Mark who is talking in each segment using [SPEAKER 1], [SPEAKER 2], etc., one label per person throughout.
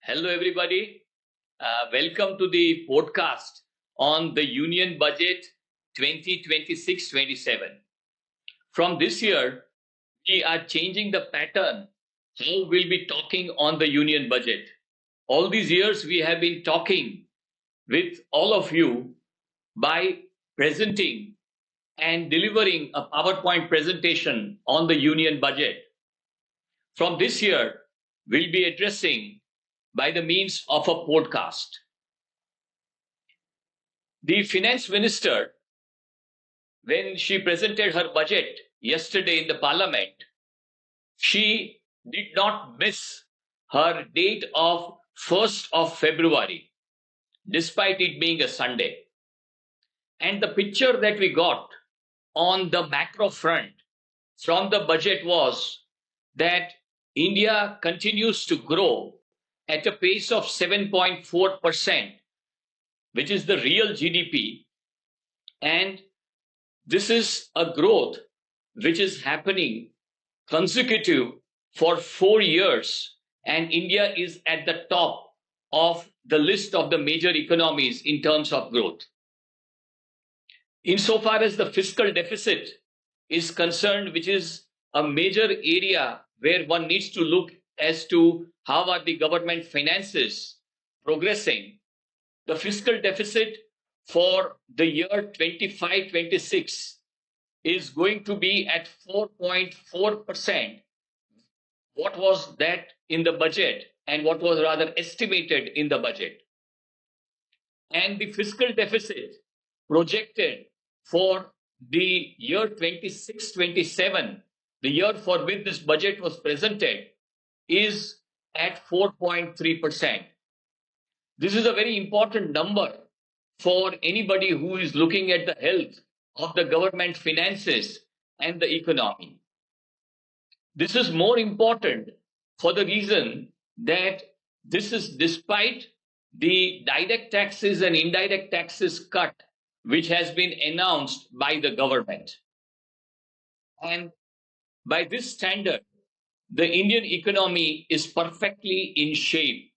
[SPEAKER 1] Hello, everybody. Welcome to the podcast on the Union Budget 2026-27. From this year, we are changing the pattern how we'll be talking on the Union Budget. All these years, we have been talking with all of you by presenting and delivering a PowerPoint presentation on the Union Budget. From this year, we'll be addressing by the means of a podcast. The finance minister, when she presented her budget yesterday in the parliament, she did not miss her date of 1st of February, despite it being a Sunday. And the picture that we got on the macro front from the budget was that India continues to grow at a pace of 7.4%, which is the real GDP. And this is a growth which is happening consecutive for 4 years. And India is at the top of the list of the major economies in terms of growth. Insofar as the fiscal deficit is concerned, which is a major area where one needs to look as to how are the government finances progressing, the fiscal deficit for the year 25-26 is going to be at 4.4%. What was that in the budget and what was rather estimated in the budget? And the fiscal deficit projected for the year 26-27, the year for which this budget was presented, is at 4.3%. This is a very important number for anybody who is looking at the health of the government finances and the economy. This is more important for the reason that this is despite the direct taxes and indirect taxes cut which has been announced by the government. And by this standard, the Indian economy is perfectly in shape.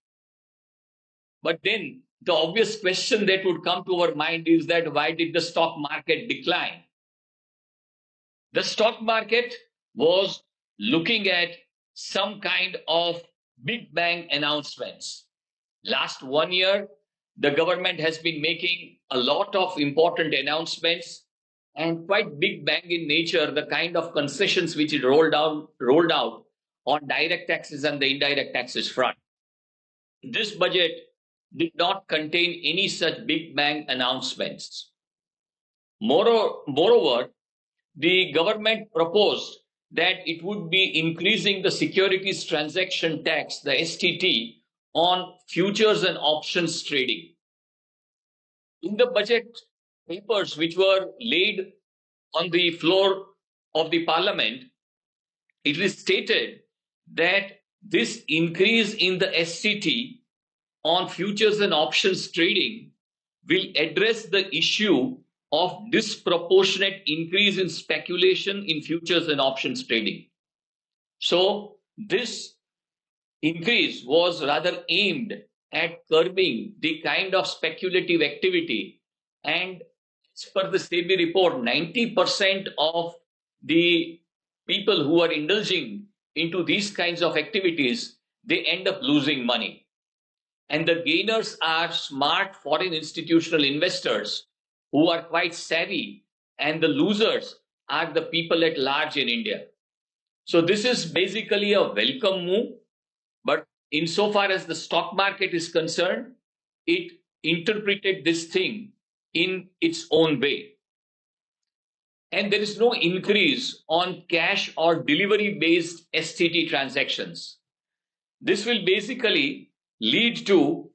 [SPEAKER 1] But then the obvious question that would come to our mind is that why did the stock market decline? The stock market was looking at some kind of big bang announcements. Last 1 year, the government has been making a lot of important announcements and quite big bang in nature, the kind of concessions which it rolled out on direct taxes and the indirect taxes front. This budget did not contain any such big bang announcements. Moreover, the government proposed that it would be increasing the securities transaction tax, the STT, on futures and options trading. In the budget papers which were laid on the floor of the parliament, it is stated that this increase in the STT on futures and options trading will address the issue of disproportionate increase in speculation in futures and options trading. So this increase was rather aimed at curbing the kind of speculative activity. And as per the SEBI report, 90% of the people who are indulging into these kinds of activities, they end up losing money. And the gainers are smart foreign institutional investors who are quite savvy, and the losers are the people at large in India. So this is basically a welcome move, but insofar as the stock market is concerned, it interpreted this thing in its own way. And there is no increase on cash or delivery-based STT transactions. This will basically lead to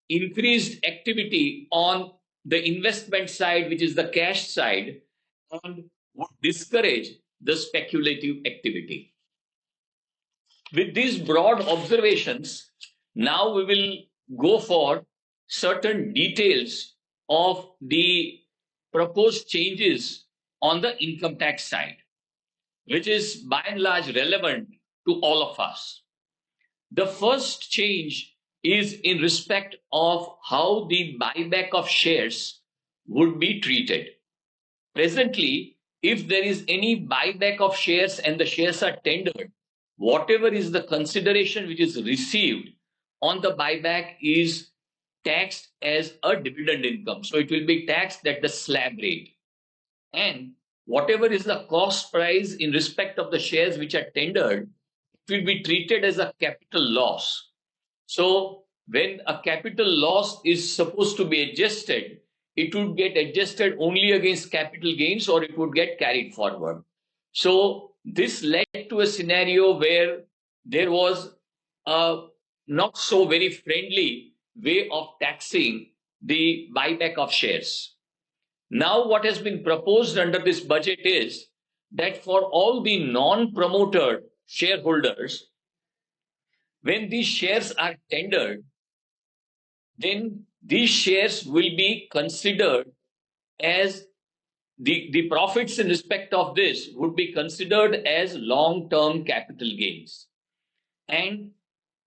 [SPEAKER 1] increased activity on the investment side, which is the cash side, and would discourage the speculative activity. With these broad observations, now we will go for certain details of the proposed changes on the income tax side, which is by and large relevant to all of us. The first change is in respect of how the buyback of shares would be treated. Presently, if there is any buyback of shares and the shares are tendered, whatever is the consideration which is received on the buyback is taxed as a dividend income. So it will be taxed at the slab rate. And whatever is the cost price in respect of the shares which are tendered, it will be treated as a capital loss. So when a capital loss is supposed to be adjusted, it would get adjusted only against capital gains or it would get carried forward. So this led to a scenario where there was a not so very friendly way of taxing the buyback of shares. Now what has been proposed under this budget is that for all the non-promoter shareholders, when these shares are tendered, then these shares will be considered as the profits in respect of this would be considered as long-term capital gains. And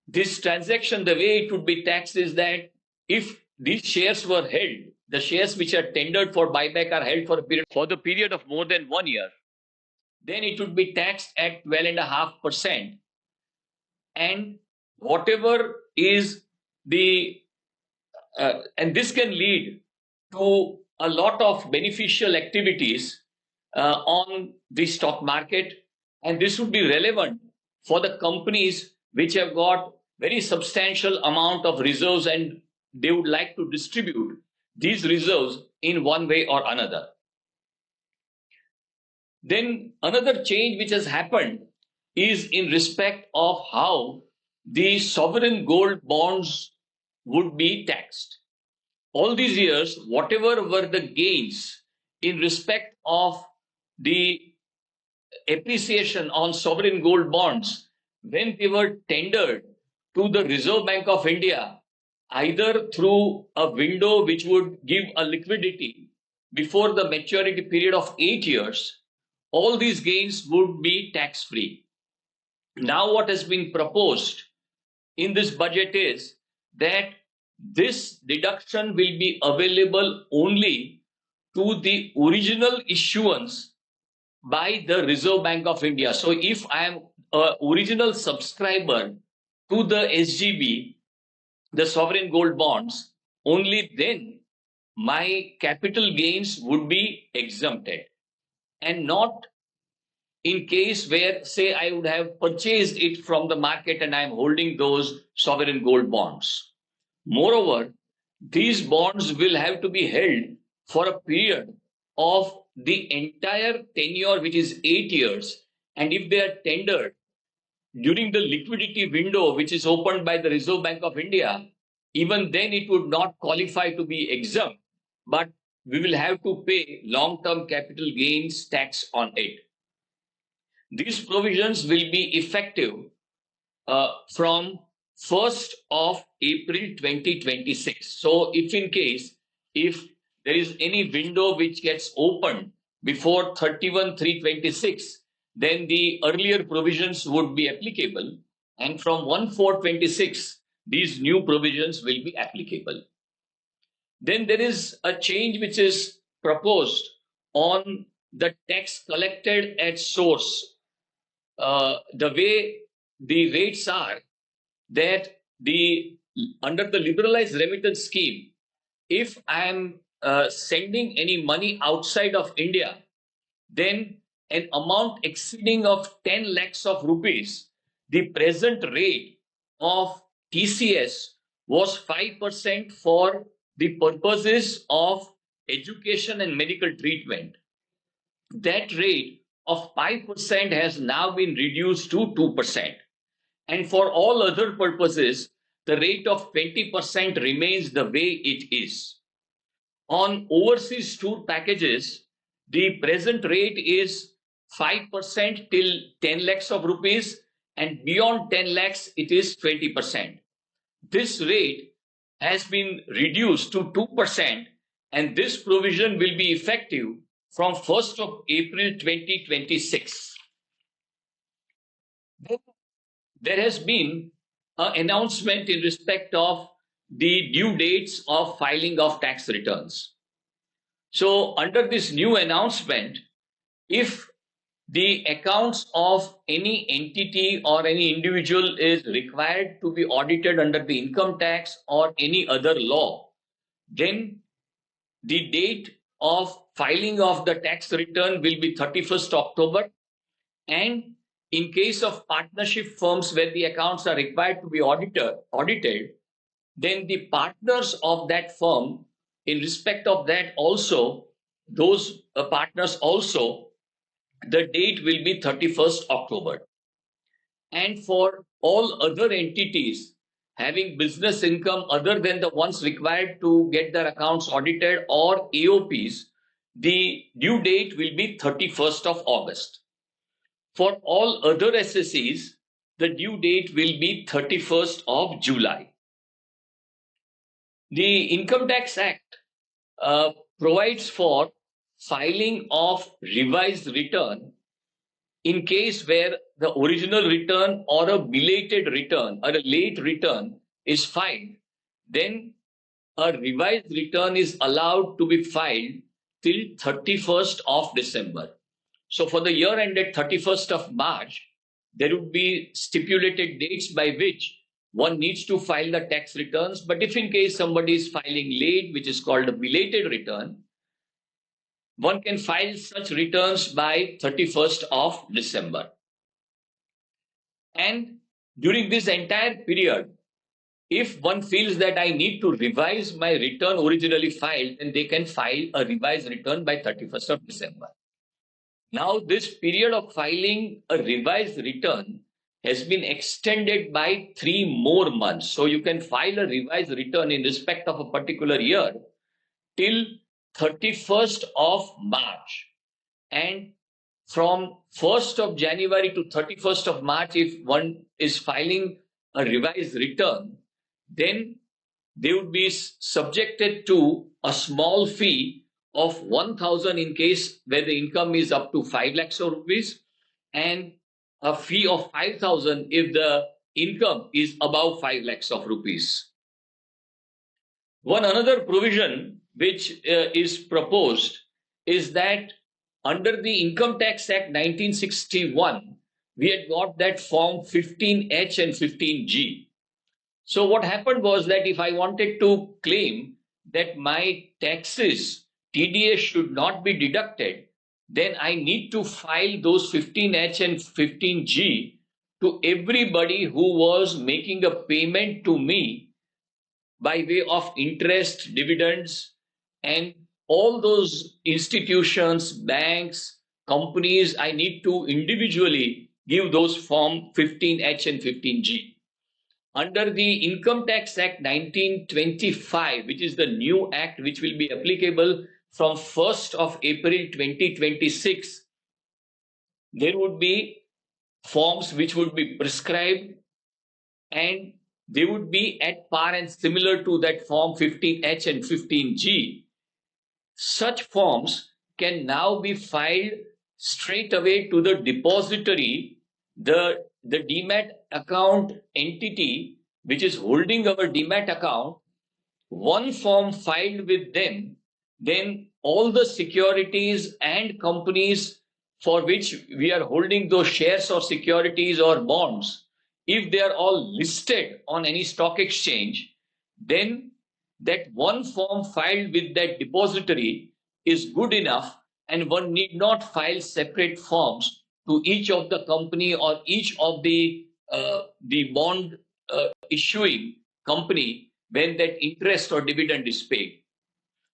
[SPEAKER 1] this transaction, the way it would be taxed is that if these shares were held, the shares which are tendered for buyback are held for the period of more than 1 year, then it would be taxed at 12.5%. And whatever is the and this can lead to a lot of beneficial activities on the stock market, and this would be relevant for the companies which have got very substantial amount of reserves and they would like to distribute these reserves in one way or another. Then another change which has happened is in respect of how the sovereign gold bonds would be taxed. All these years, whatever were the gains in respect of the appreciation on sovereign gold bonds, when they were tendered to the Reserve Bank of India, either through a window which would give a liquidity before the maturity period of 8 years, all these gains would be tax-free. Now what has been proposed in this budget is that this deduction will be available only to the original issuance by the Reserve Bank of India. So if I am an original subscriber to the SGB, the sovereign gold bonds, only then my capital gains would be exempted, and not in case where, say, I would have purchased it from the market and I'm holding those sovereign gold bonds. Moreover, these bonds will have to be held for a period of the entire tenure, which is 8 years. And if they are tendered during the liquidity window, which is opened by the Reserve Bank of India, even then it would not qualify to be exempt, but we will have to pay long-term capital gains tax on it. These provisions will be effective from 1st of April 2026. So if in case, if there is any window which gets opened before 31/3/26, then the earlier provisions would be applicable. And from 1/4/26, these new provisions will be applicable. Then there is a change which is proposed on the tax collected at source. The way the rates are that under the liberalized remittance scheme, if I am sending any money outside of India, then an amount exceeding of 10 lakhs of rupees, the present rate of TCS was 5% for the purposes of education and medical treatment. That rate of 5% has now been reduced to 2%. And for all other purposes, the rate of 20% remains the way it is. On overseas tour packages, the present rate is 5% till 10 lakhs of rupees, and beyond 10 lakhs, it is 20%. This rate has been reduced to 2%, and this provision will be effective from 1st of April 2026. There has been an announcement in respect of the due dates of filing of tax returns. So under this new announcement, if the accounts of any entity or any individual is required to be audited under the income tax or any other law, then the date of filing of the tax return will be 31st October. And in case of partnership firms where the accounts are required to be audited, then the partners of that firm, in respect of that also, those partners also, the date will be 31st October. And for all other entities having business income other than the ones required to get their accounts audited or AOPs, the due date will be 31st of August. For all other SSEs, the due date will be 31st of July. The Income Tax Act provides for filing of revised return in case where the original return or a belated return or a late return is filed. Then a revised return is allowed to be filed till 31st of December. So for the year ended 31st of March, there would be stipulated dates by which one needs to file the tax returns. But if in case somebody is filing late, which is called a belated return, one can file such returns by 31st of December. And during this entire period, if one feels that I need to revise my return originally filed, then they can file a revised return by 31st of December. Now, this period of filing a revised return has been extended by 3 more months. So you can file a revised return in respect of a particular year till 31st of March. And from 1st of January to 31st of March, if one is filing a revised return, then they would be subjected to a small fee of 1,000 in case where the income is up to 5 lakhs of rupees, and a fee of 5,000 if the income is above 5 lakhs of rupees. One another provision which is proposed is that under the Income Tax Act 1961, we had got that Form 15H and 15G. So what happened was that if I wanted to claim that my taxes, TDS should not be deducted, then I need to file those 15H and 15G to everybody who was making a payment to me by way of interest, dividends, and all those institutions, banks, companies, I need to individually give those Form 15H and 15G. Under the Income Tax Act 1925, which is the new act which will be applicable from 1st of April 2026, there would be forms which would be prescribed and they would be at par and similar to that Form 15H and 15G. Such forms can now be filed straight away to the depository, the demat account entity which is holding our demat account. One form filed with them, then all the securities and companies for which we are holding those shares or securities or bonds, if they are all listed on any stock exchange, then that one form filed with that depository is good enough, and one need not file separate forms to each of the company or each of the bond issuing company when that interest or dividend is paid.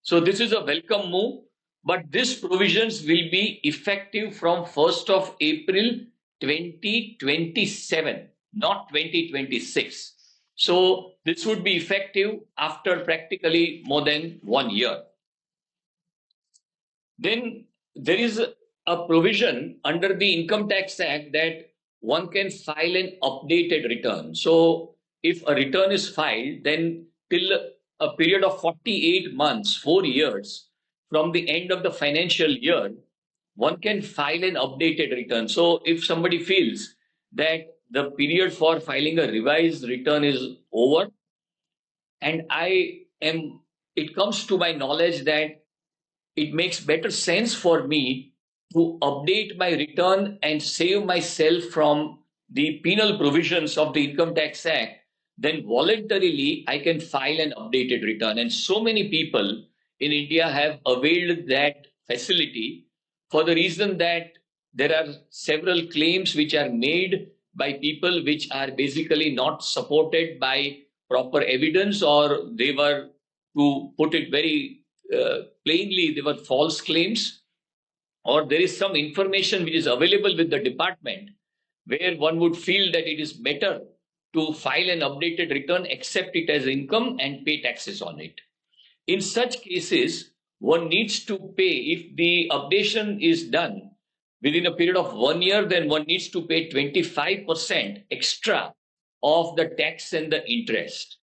[SPEAKER 1] So this is a welcome move, but these provisions will be effective from 1st of April 2027, not 2026. So this would be effective after practically more than 1 year. Then there is a provision under the Income Tax Act that one can file an updated return. So if a return is filed, then till a period of 48 months, 4 years from the end of the financial year, one can file an updated return. So if somebody feels that the period for filing a revised return is over, and it comes to my knowledge that it makes better sense for me to update my return and save myself from the penal provisions of the Income Tax Act, then voluntarily I can file an updated return. And so many people in India have availed that facility for the reason that there are several claims which are made by people which are basically not supported by proper evidence, or they were, to put it very plainly, they were false claims, or there is some information which is available with the department where one would feel that it is better to file an updated return, accept it as income, and pay taxes on it. In such cases, one needs to pay, if the updation is done within a period of 1 year, then one needs to pay 25% extra of the tax and the interest.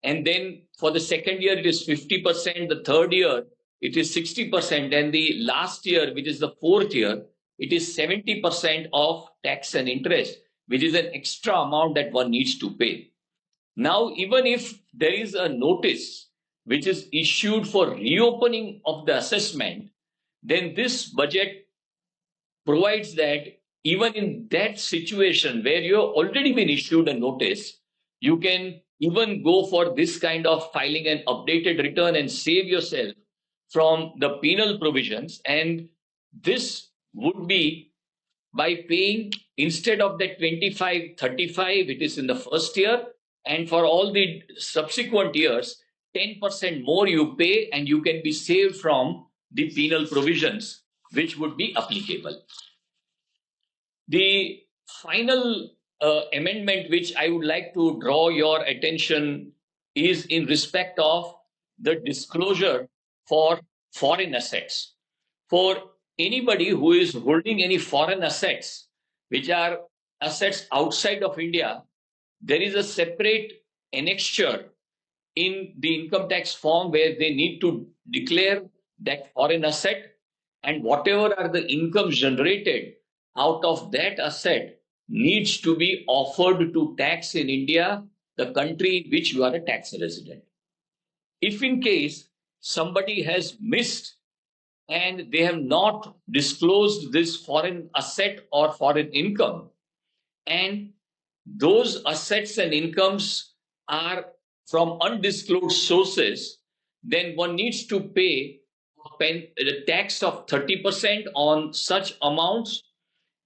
[SPEAKER 1] And then for the second year, it is 50%, the third year, it is 60%, and the last year, which is the fourth year, it is 70% of tax and interest, which is an extra amount that one needs to pay. Now, even if there is a notice which is issued for reopening of the assessment, then this budget provides that even in that situation where you have already been issued a notice, you can even go for this kind of filing an updated return and save yourself from the penal provisions. And this would be by paying, instead of that 25, 35, it is in the first year, and for all the subsequent years, 10% more you pay, and you can be saved from the penal provisions which would be applicable. The final amendment which I would like to draw your attention is in respect of the disclosure for foreign assets. For anybody who is holding any foreign assets, which are assets outside of India, there is a separate annexure in the income tax form where they need to declare that foreign asset, and whatever are the incomes generated out of that asset needs to be offered to tax in India, the country in which you are a tax resident. If in case somebody has missed and they have not disclosed this foreign asset or foreign income, and those assets and incomes are from undisclosed sources, then one needs to pay a tax of 30% on such amounts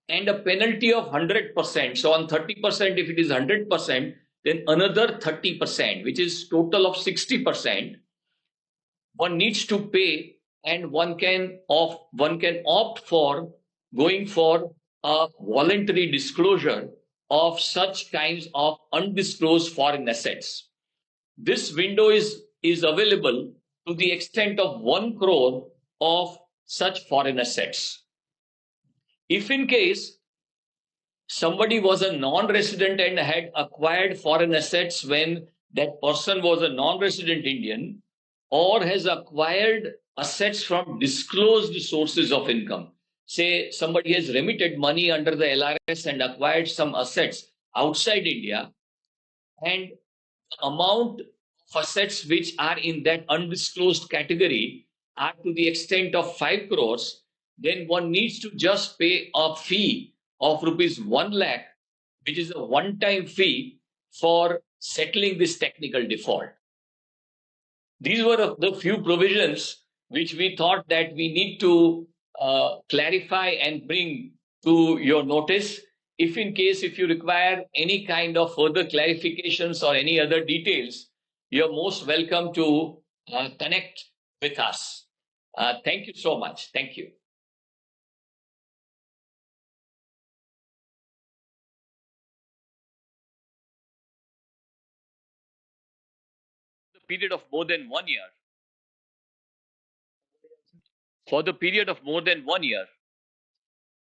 [SPEAKER 1] and a penalty of 100%. So on 30%, if it is 100%, then another 30%, which is total of 60%, one needs to pay, and one can opt for going for a voluntary disclosure of such kinds of undisclosed foreign assets. This window is available to the extent of 1 crore of such foreign assets. If in case somebody was a non-resident and had acquired foreign assets when that person was a non-resident Indian, or has acquired assets from disclosed sources of income, say somebody has remitted money under the LRS and acquired some assets outside India, and amount of assets which are in that undisclosed category are to the extent of 5 crores, then one needs to just pay a fee of rupees 1 lakh, which is a one-time fee for settling this technical default. These were the few provisions which we thought that we need to clarify and bring to your notice. If in case, if you require any kind of further clarifications or any other details, you're most welcome to connect with us. Thank you so much. Thank you. The period of more than 1 year. For the period of more than 1 year,